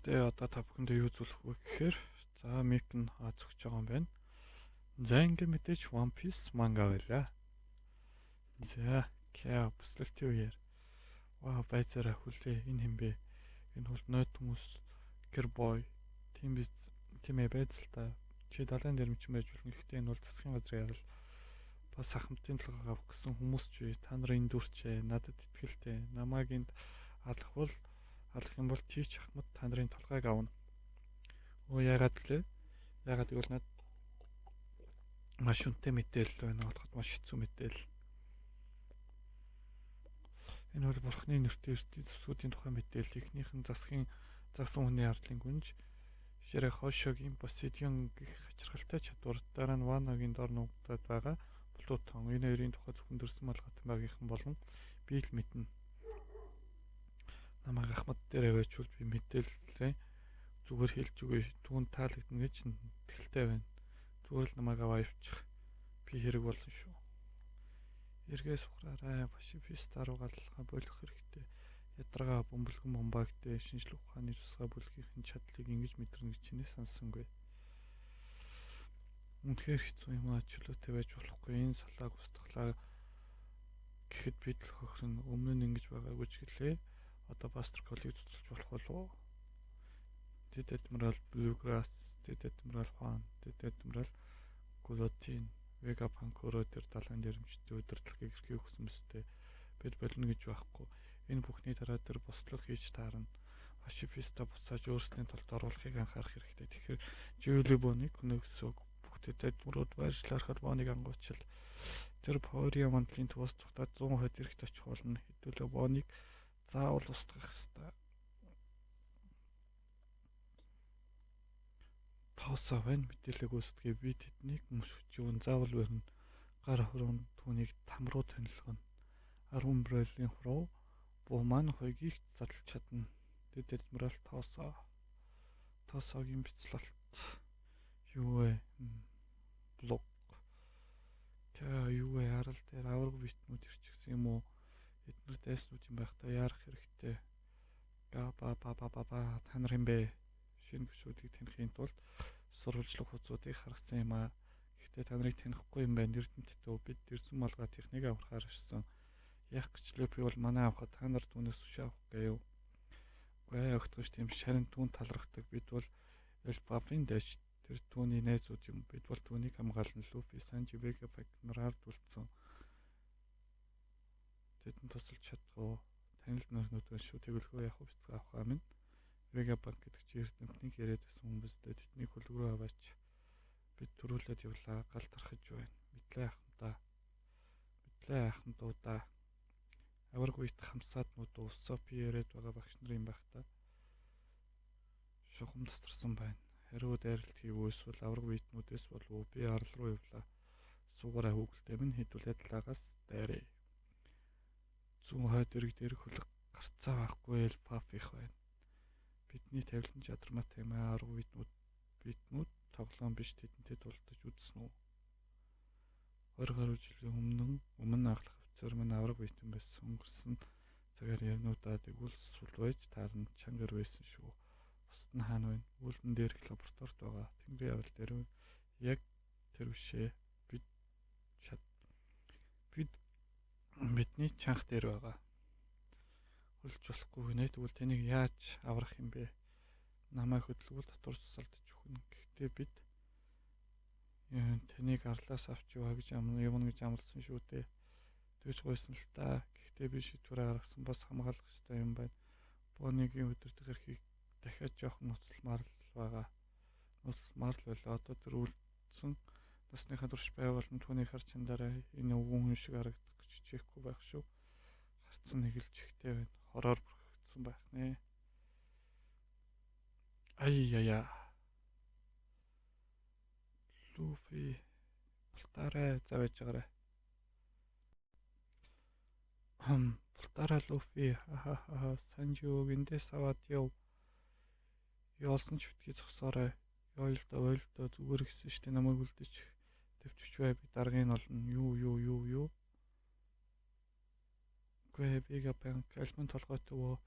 Тэ одоо та бүхэндээ юу зөвлөх вэ гэхээр мик нь зөгж байгаа юм байна. За ингээ мэдээж One Piece манга байлаа. За бүслэлтийн үеэр байцаараа хүлээ энэ хэмбэ. Энэ бол нойд хүмүүс гэр бой тийм ээ байц л та. Чи далайн дээр мч байж болно. Гэхдээ энэ бол засгийн газрын ярил бас ахмадын толгой авах гэсэн хүмүүс ч та нарын дүрчээ надад итгэлтэй. Намайг энд алах юм бол тийч ахмад та нарын толгойг авна. Яагаад лээ? Яагаад гэвэл надад маш үнэтэй мэдээлэл байна. Болоход маш хэцүү мэдээлэл. Энэ бол бурхны нэртэй эртний зэвсгүүдийн тухай мэдээлэл. Эхнийх нь загсан хүний арлын гүнж Ширэ Хошогийн Посейдон гэх хачирхалтай чадвар, дараа нь Ваногийн дор нуугдаад байгаа Плутон. Энэ хоёрын тухай зөвхөн дэрсэн малгайтай байгийнхан болон би л мэднэ. Намайг ахмад дээр аваачвал би мэдээлэлээ зүгээр хэлж өгье. Түүнд таалагдана гэж итгэлтэй байна. Зүгээр л намайг аваа явчих. Би хэрэг болсон шүү. Эргээс ухраарай. Пасифиста руу галлахаа болох хэрэгтэй. Ядаргаа бөмбөлгөн бомбаагтай шинжлэх ухааны тусгай бүлгийн чадлыг ингэж мэдрэнэ гэж чиний санссангүй. Үнэхээр хэцүү юм аа, чөлөөтэй байж болохгүй. Энэ салааг устгалаа гэхэд бид л хохирно. Өмнө нь ингэж байгаагүй ч гэлээ. Одоо Бастер колыг цуцалж болох болов уу? Дэд адмирал Блюграсс, дэд адмирал Хуан, дэд адмирал Гулотин, Вегапанк өөрөө тэр далайн дэрэмчтэй удирдлагыг эрхийг өгсөн мэт бид болно гэж байхгүй. Энэ бүхний дараа тэр бослог хийж таарна. Пасифиста буцааж өөрсдийн толд оруулахыг анхаарах хэрэгтэй. Тэгэхээр Жюли Боныг өнөөсөө бүгдэд адмирууд байршлаарахад Боныг ангуучил. Тэр Пори мандлын төвөөс цухтаад 100% эрэхт очих болно. Хэдүүлээ Боныг заавал устгах ёстой. Тоосоо байна мэдээлэл гүйцэтгэе. Би тэднийг мөшөжүүн заавал барина. Гар хөрөнд түүнийг там руу тонилгоно. 10 брэлийн хуруу буу маань хойгийг задлж чадна. Дэд адмирал Тоосогийн бяцлалт юу вэ? Блок. Юу вэ? Арал дээр авраг битнүүд ирчихсэн юм уу? Эдгээр дайснууд юм байхдаа яарах хэрэгтэй. Та нар юм бэ? Шинэ гүшүүдийг таних тулд сурвалжлах хуцуудыг харгасан юм аа. Гэхдээ та нарыг танихгүй юм байна. Эрдэмтдөө бид дэрсэн малгай техник аврахаар ирсэн. Яах гэж Люфи бол манай авахад та нар түүнээс үш авах гээв. Үгүй огтгож тийм шарин түүн талрахдаг. Бид бол Эльбафын дэш тэр түүний найзууд юм. Бид бол түүнийг хамгаална. Люфи Санжи Вегапанк нараар дүлцсэн. Тэдэнд тусалж чадах. Танил нөрнүүд байна шүү. Тэгэлгүй яах вэ? Бяцгаа авах амин. Вегапанк гэдэг чи эрдэмтнийг яриад байсан хүмүүстэй тэднийг хөлөг рүү аваач. Бид төрүүлээд явлаа. Гал тархаж байна. Мэдлээ ахмадуудаа. Авраг үйт хамсаатнууд Усопи яриад байгаа багш нар юм байх та. Шухам тасарсан байна. Хариу дайралт хийв эсвэл авраг үйтнүүдээс болов уу? Би арал руу явлаа. Суугаараа хөөгөлтэй минь хэдүүлээ талаагаас дайрээ. 100 дэрэг хөлөг гарцаа байхгүй л пап их байна. Бидний тавилан чадармаатай юм аа. Арга битнүүд тоглоом биш тэдэнтэй тулдаж үзсэн үү? 20 гаруй жилийн өмнө анхлах офицер минь авраг битэн байсан. Өнгөрсөн цагаар ярнуудаа тэгвэл сул байж таарна чангар байсан шүү. Бусд нь хаана байна? Үүлэн дээрх лабораторид байгаа. Тэнгэрийн авал дээр яг тэр бишээ. Бидний чанх дээр байгаа. Хөлж болохгүй гинэ. Тэгвэл таныг яаж аврах юм бэ? Намайг хөдөлгүүл татвар засалдаж өгнө. Гэхдээ бид таныг арлаас авч яваа гэж явна гэж амласан шүү дээ. Тэгж гойсон л та. Гэхдээ би шийдвэрээ гаргасан бас хамгаалах ёстой юм байна. Бонигийн өдөртөх эрхийг дахиад жоохон нуцалмаар л байгаа. Нуцалмаар л байлаа. Одоо тэр үлдсэн насныхаа турш байвал нь түүний харж чандараа энэ өвгөн хүн шиг харагдах гэж хичээхгүй байх шүү. Харцсан нэгэлж ихтэй байна. Хороор бүрхэгдсэн байх нэ. Аяя. Люфи Бултаарай завж байгаарай. Бултаарай Люфи. Санжиог эндээс аваад яв. Яолсон ч битгий зогсоорой. Ойлдоо зүгээр гисэн штэ намайг үлдэж төвчөж бай би даргыг олно. Юу. Гэ Вегапанк альман толгойтой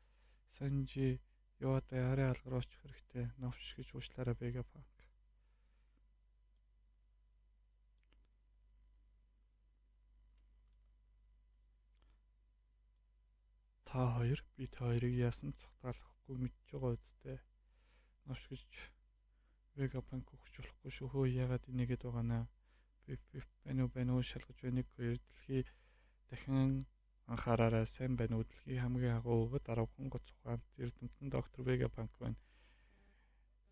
Санжи Яваад бай, арай алгаар очих хэрэгтэй. Новш гэж уучлаарай Vegapunk. Та хоёр би та хоёрыг яасан цогтаалахгүй мэдж байгаа үсттэй. Новш гэж Vegapunk өгч болохгүй шүү. Хөө яагаад энийгээд байгаа наа. байна уу шалгаж байна. 1 2 дэлхий дахин анхаараарай. Сайн байна уу? Дэлхий хамгийн агуу өгöd 10 гоц ухаанд эрдэмтэн доктор Vegapunk байна.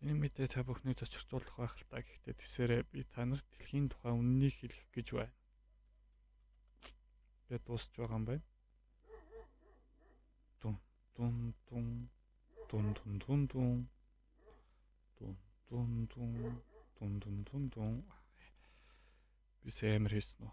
Энэ мэдээ та бүхнийг зочирцуулах байх л та. Гэхдээ тэсээрээ би та нарт дэлхийн тухай үннийг хэлэх гэж байна. Тэгээд дуусч байгаа юм байна. Дун дун дун дун дун дун дун дун дун дун дун дун дун. Би сэмэр хийсэн үү?